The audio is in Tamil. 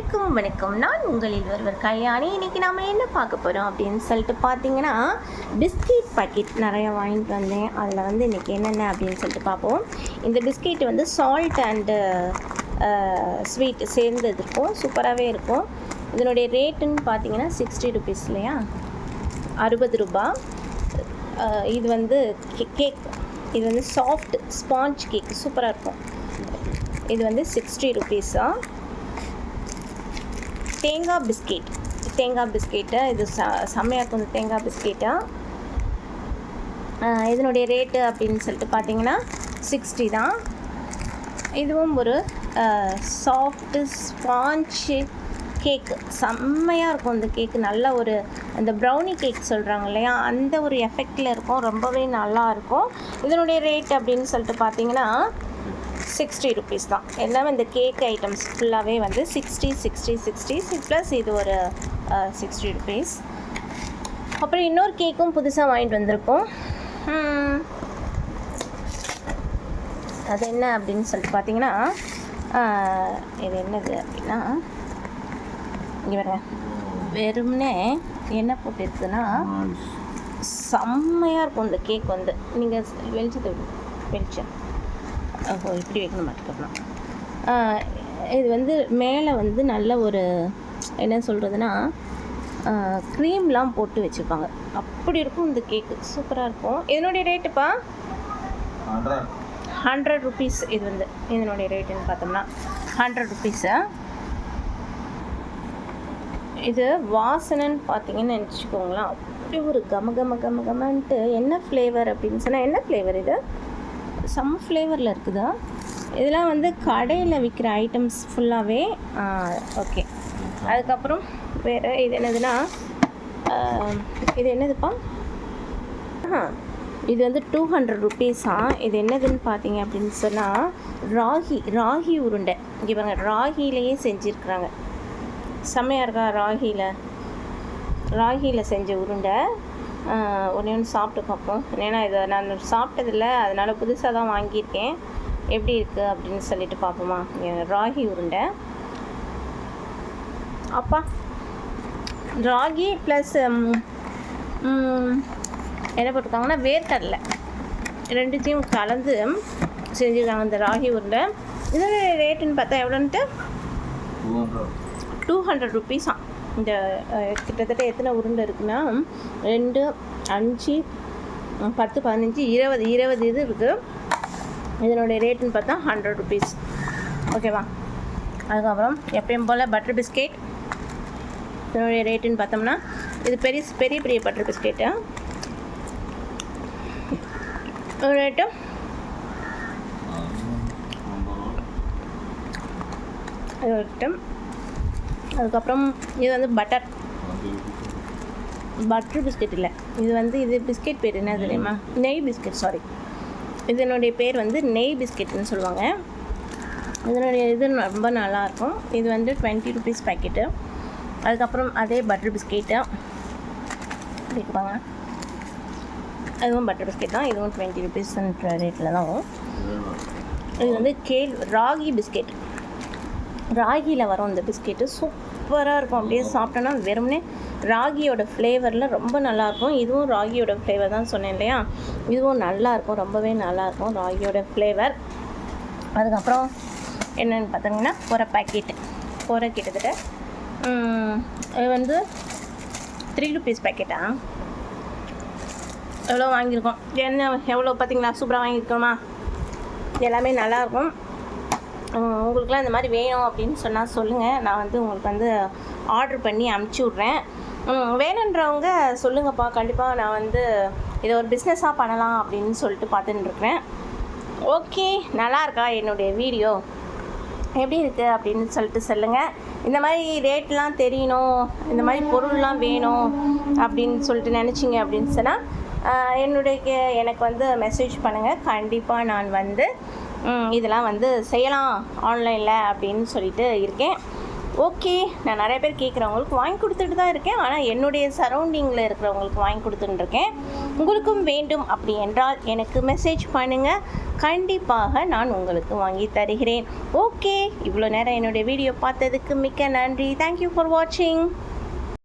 அனைவருக்கும் வணக்கம். நான் உங்களில் ஒருவர் கல்யாணி. இன்றைக்கி நம்ம என்ன பார்க்க போகிறோம் அப்படின்னு சொல்லிட்டு பார்த்தீங்கன்னா, பிஸ்கெட் பாக்கெட் நிறையா வாங்கிட்டு வந்தேன். அதில் வந்து இன்றைக்கி என்னென்ன அப்படின்னு சொல்லிட்டு பார்ப்போம். இந்த பிஸ்கெட் வந்து சால்ட் அண்டு ஸ்வீட் சேர்ந்து இருக்கும், சூப்பராகவே இருக்கும். இதனுடைய ரேட்டுன்னு பார்த்தீங்கன்னா 60 ருபீஸ் இல்லையா, 60 ரூபா. இது வந்து கேக், இது வந்து சாஃப்ட் ஸ்பாஞ்ச் கேக், சூப்பராக இருக்கும். இது வந்து 60 ருபீஸா. தேங்காய் பிஸ்கெட்டு, இது செம்மையாக இருக்கும். இந்த தேங்காய் பிஸ்கெட்டா இதனுடைய ரேட்டு அப்படின்னு சொல்லிட்டு பார்த்தீங்கன்னா 60 தான். இதுவும் ஒரு சாஃப்ட்டு ஸ்பாஞ்ச் கேக்கு, செம்மையாக இருக்கும். இந்த கேக்கு நல்ல ஒரு அந்த ப்ரௌனி கேக் சொல்கிறாங்க இல்லையா, அந்த ஒரு எஃபெக்டில் இருக்கும், ரொம்பவே நல்லாயிருக்கும். இதனுடைய ரேட் அப்படின்னு சொல்லிட்டு பார்த்தீங்கன்னா 60 ருபீஸ் தான். எல்லாமே இந்த கேக் ஐட்டம்ஸ் ஃபுல்லாகவே வந்து 60 ப்ளஸ் இது ஒரு 60 ருபீஸ். அப்புறம் இன்னொரு கேக்கும் புதுசாக வாங்கிட்டு வந்திருக்கோம். அது என்ன அப்படின்னு சொல்லிட்டு பார்த்தீங்கன்னா, இது என்னது அப்படின்னா, இங்கே பாருங்க, வெறும்னே என்ன போட்டு இருக்குதுன்னா செம்மையாக இருக்கும் இந்த கேக். வந்து நீங்கள் வெளிச்சம் இப்படி வைக்கணும் மாட்டேக்கலாம். இது வந்து மேலே வந்து நல்ல ஒரு என்ன சொல்கிறதுனா க்ரீம்லாம் போட்டு வச்சுருப்பாங்க, அப்படி இருக்கும் இந்த கேக்கு, சூப்பராக இருக்கும். இதனுடைய ரேட்டுப்பா 100 ருபீஸ். இது வந்து இதனுடைய ரேட்டுன்னு பார்த்தோம்னா 100 ருபீஸு. இது வாசனைன்னு பார்த்தீங்கன்னு நினச்சிக்கோங்களேன், அப்படி ஒரு கமன்ட்டு. என்ன ஃப்ளேவர் அப்படின்னு சொன்னால், என்ன ஃப்ளேவர் இது? செம்ம ஃப்ளேவரில் இருக்குதா? இதெல்லாம் வந்து கடையில் விற்கிற ஐட்டம்ஸ் ஃபுல்லாகவே. ஓகே. அதுக்கப்புறம் வேறு இது என்னதுன்னா, இது என்னதுப்பா? இது வந்து 200 ருபீஸா. இது என்னதுன்னு பார்த்தீங்க அப்படின்னு சொன்னால், ராகி உருண்டை. இங்கே பாருங்க, ராகிலேயே செஞ்சுருக்குறாங்க, செம்மையாக இருக்கா? ராகியில் செஞ்ச உருண்டை. ஒன்று சாப்பிட்டு பார்ப்போம். ஏன்னா இதை நான் சாப்பிட்டதில்லை, அதனால் புதுசாக தான் வாங்கியிருக்கேன். எப்படி இருக்குது அப்படின்னு சொல்லிட்டு பார்ப்போமா. ராகி உருண்டை, அப்பா ராகி ப்ளஸ் என்ன போட்டிருக்காங்கன்னா வேர்க்கடலை, ரெண்டுத்தையும் கலந்து செஞ்சுருக்காங்க இந்த ராகி உருண்டை. இதோட ரேட்டுன்னு பார்த்தா எவ்வளோன்ட்டு 200 ருபீஸா. இந்த கிட்டத்தட்ட எத்தனை உருண்டை இருக்குன்னா 2, 5, 10, 15, 20 இது இருக்குது. இதனுடைய ரேட்டுன்னு பார்த்தா 100 ருபீஸ். ஓகேவா. அதுக்கப்புறம் எப்பயும் போல் பட்டர் பிஸ்கெட், இதனுடைய ரேட்டுன்னு பார்த்தோம்னா, இது பெரிய பட்டர் பிஸ்கெட்டு, ரேட்டு அதுக்கப்புறம் இது வந்து பட்டர் பிஸ்கெட் இல்லை, இது பிஸ்கெட் பேர் என்ன தெரியுமா? நெய் பிஸ்கெட், சாரி. இதனுடைய பேர் வந்து நெய் பிஸ்கெட்னு சொல்லுவாங்க. இதனுடைய இது ரொம்ப நல்லாயிருக்கும். இது வந்து 20 ருபீஸ் பேக்கெட்டு. அதுக்கப்புறம் அதே பட்டர் பிஸ்கெட்டு கேட்பாங்க, அதுவும் பட்டர் பிஸ்கெட் தான். இதுவும் 20 ருபீஸ் ரேட்டில் தான் வரும். இது வந்து ராகி பிஸ்கெட், ராகியில் வரும் இந்த பிஸ்கெட்டு, சூப்பராக இருக்கும். அப்படியே சாப்பிட்டோன்னா வெறுமனே ராகியோட ஃப்ளேவரில் ரொம்ப நல்லாயிருக்கும். இதுவும் ராகியோட ஃப்ளேவர் தான் சொன்னேன் இல்லையா, இதுவும் நல்லாயிருக்கும், ரொம்பவே நல்லாயிருக்கும் ராகியோட ஃப்ளேவர். அதுக்கப்புறம் என்னென்னு பார்த்தோங்கன்னா ஒரு பாக்கெட்டு, கிட்டத்தட்ட இது வந்து 3 ருபீஸ் பேக்கெட்டா. எவ்வளோ வாங்கியிருக்கோம், எவ்வளோ பார்த்தீங்களா, சூப்பராக வாங்கியிருக்கோமா. எல்லாமே நல்லாயிருக்கும். உங்களுக்குலாம் இந்த மாதிரி வேணும் அப்படின்னு சொன்னால் சொல்லுங்கள், நான் வந்து உங்களுக்கு வந்து ஆர்டர் பண்ணி அமுச்சு விட்றேன். வேணுன்றவங்க சொல்லுங்கப்பா, கண்டிப்பாக நான் வந்து இதை ஒரு பிஸ்னஸாக பண்ணலாம் அப்படின்னு சொல்லிட்டு பார்த்துட்டுருக்குறேன். ஓகே, நல்லா இருக்கா என்னுடைய வீடியோ, எப்படி இருக்குது அப்படின்னு சொல்லிட்டு சொல்லுங்கள். இந்த மாதிரி ரேட்லாம் தெரியணும், இந்த மாதிரி பொருள்லாம் வேணும் அப்படின்னு சொல்லிட்டு நினச்சிங்க அப்படின்னு சொன்னால் எனக்கு வந்து மெசேஜ் பண்ணுங்கள். கண்டிப்பாக நான் வந்து இதெல்லாம் வந்து செய்யலாம் ஆன்லைனில் அப்படின்னு சொல்லிட்டு இருக்கேன். ஓகே, நான் நிறைய பேர் கேட்குறவங்களுக்கு வாங்கி கொடுத்துட்டு தான் இருக்கேன். ஆனால் என்னுடைய சரௌண்டிங்கில் இருக்கிறவங்களுக்கு வாங்கி கொடுத்துட்டுருக்கேன். உங்களுக்கும் வேண்டும் அப்படி என்றால் எனக்கு மெசேஜ் பண்ணுங்கள், கண்டிப்பாக நான் உங்களுக்கு வாங்கி தருகிறேன். ஓகே, இவ்வளோ நேரம் என்னுடைய வீடியோ பார்த்ததுக்கு மிக்க நன்றி. தேங்க்யூ ஃபார் வாட்சிங்.